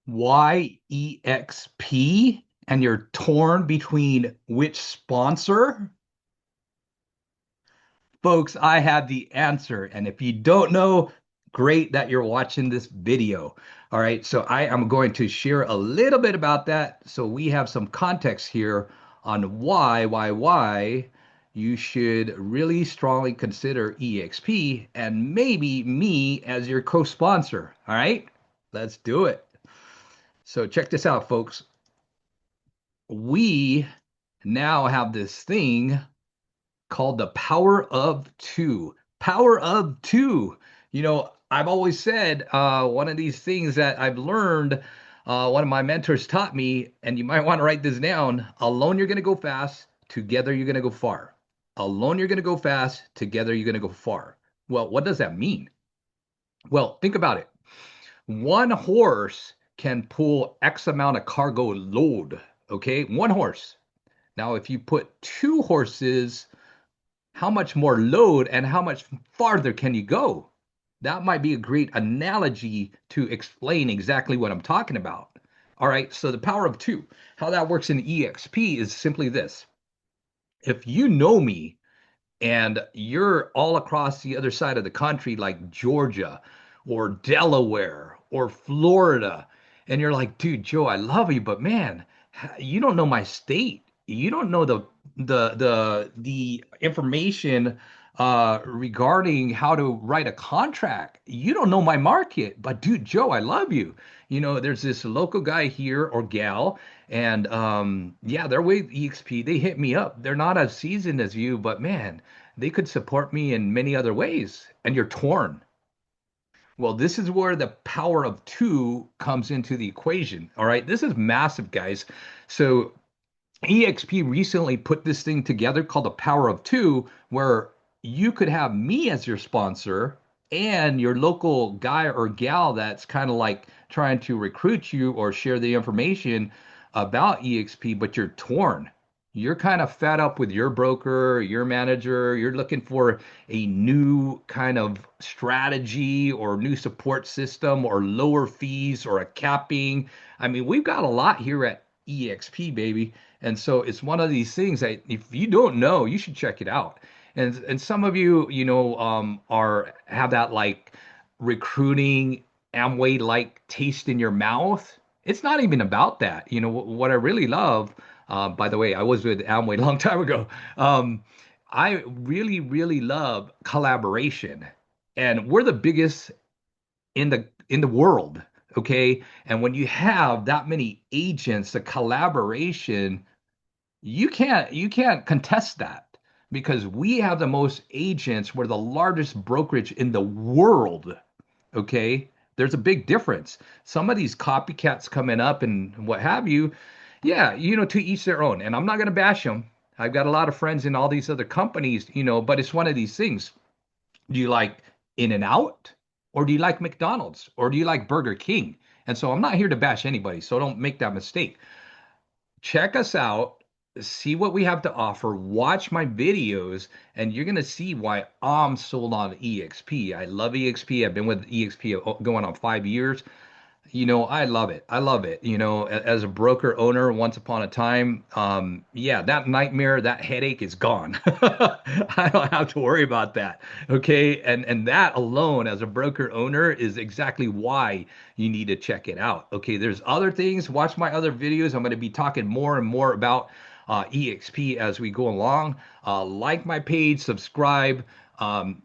Why eXp? And you're torn between which sponsor? Folks, I have the answer. And if you don't know, great that you're watching this video. All right, so I am going to share a little bit about that so we have some context here on why you should really strongly consider eXp and maybe me as your co-sponsor. All right, let's do it. So check this out, folks. We now have this thing called the power of two. Power of two. I've always said one of these things that I've learned, one of my mentors taught me, and you might want to write this down. Alone, you're going to go fast. Together, you're going to go far. Alone, you're going to go fast. Together, you're going to go far. Well, what does that mean? Well, think about it. One horse can pull X amount of cargo load. Okay, one horse. Now, if you put two horses, how much more load and how much farther can you go? That might be a great analogy to explain exactly what I'm talking about. All right, so the power of two, how that works in eXp is simply this. If you know me and you're all across the other side of the country, like Georgia or Delaware or Florida, and you're like, dude, Joe, I love you, but man, you don't know my state. You don't know the information regarding how to write a contract. You don't know my market, but dude, Joe, I love you. There's this local guy here or gal, and yeah, they're with EXP. They hit me up. They're not as seasoned as you, but man, they could support me in many other ways. And you're torn. Well, this is where the power of two comes into the equation. All right, this is massive, guys. So EXP recently put this thing together called the power of two, where you could have me as your sponsor and your local guy or gal that's kind of like trying to recruit you or share the information about EXP, but you're torn. You're kind of fed up with your broker, your manager. You're looking for a new kind of strategy or new support system or lower fees or a capping. I mean, we've got a lot here at EXP, baby. And so it's one of these things that if you don't know, you should check it out. And some of you, are have that like recruiting Amway like taste in your mouth. It's not even about that. What I really love, by the way, I was with Amway a long time ago. Um, I really, really love collaboration. And we're the biggest in the world, okay? And when you have that many agents, the collaboration, you can't contest that because we have the most agents. We're the largest brokerage in the world, okay? There's a big difference. Some of these copycats coming up and what have you, yeah, to each their own. And I'm not going to bash them. I've got a lot of friends in all these other companies, but it's one of these things. Do you like In and Out? Or do you like McDonald's? Or do you like Burger King? And so I'm not here to bash anybody, so don't make that mistake. Check us out, see what we have to offer, watch my videos, and you're going to see why I'm sold on EXP. I love EXP. I've been with EXP going on 5 years. I love it. I love it. As a broker owner, once upon a time, yeah, that nightmare, that headache is gone. I don't have to worry about that. Okay. And that alone as a broker owner is exactly why you need to check it out. Okay. There's other things. Watch my other videos. I'm going to be talking more and more about EXP as we go along. Like my page, subscribe.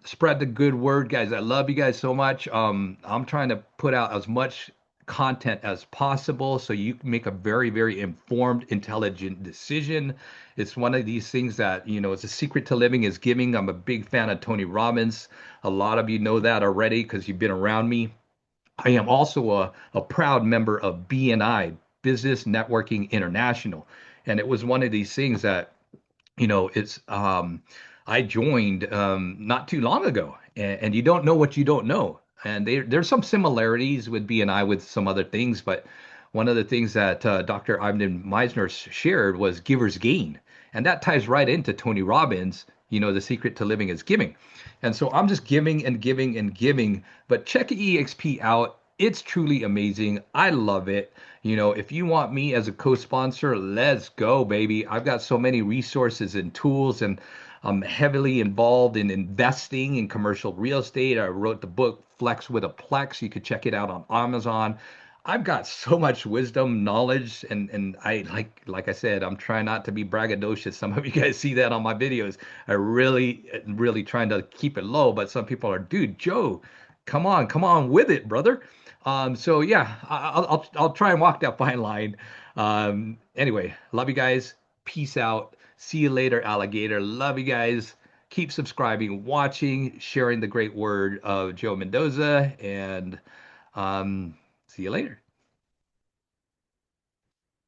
Spread the good word, guys. I love you guys so much. I'm trying to put out as much content as possible so you can make a very, very informed, intelligent decision. It's one of these things that, it's a secret to living is giving. I'm a big fan of Tony Robbins. A lot of you know that already because you've been around me. I am also a proud member of BNI, Business Networking International. And it was one of these things that, it's I joined not too long ago, and you don't know what you don't know. And there's some similarities with BNI with some other things, but one of the things that Dr. Ivan Meisner shared was giver's gain, and that ties right into Tony Robbins. The secret to living is giving, and so I'm just giving and giving and giving. But check EXP out. It's truly amazing. I love it. If you want me as a co-sponsor, let's go, baby. I've got so many resources and tools, and I'm heavily involved in investing in commercial real estate. I wrote the book Flex with a Plex. You could check it out on Amazon. I've got so much wisdom, knowledge, and I like I said, I'm trying not to be braggadocious. Some of you guys see that on my videos. I really trying to keep it low, but some people are, dude, Joe, come on with it, brother. So yeah, I'll try and walk that fine line. Anyway, love you guys. Peace out. See you later, alligator. Love you guys. Keep subscribing, watching, sharing the great word of Joe Mendoza, and see you later.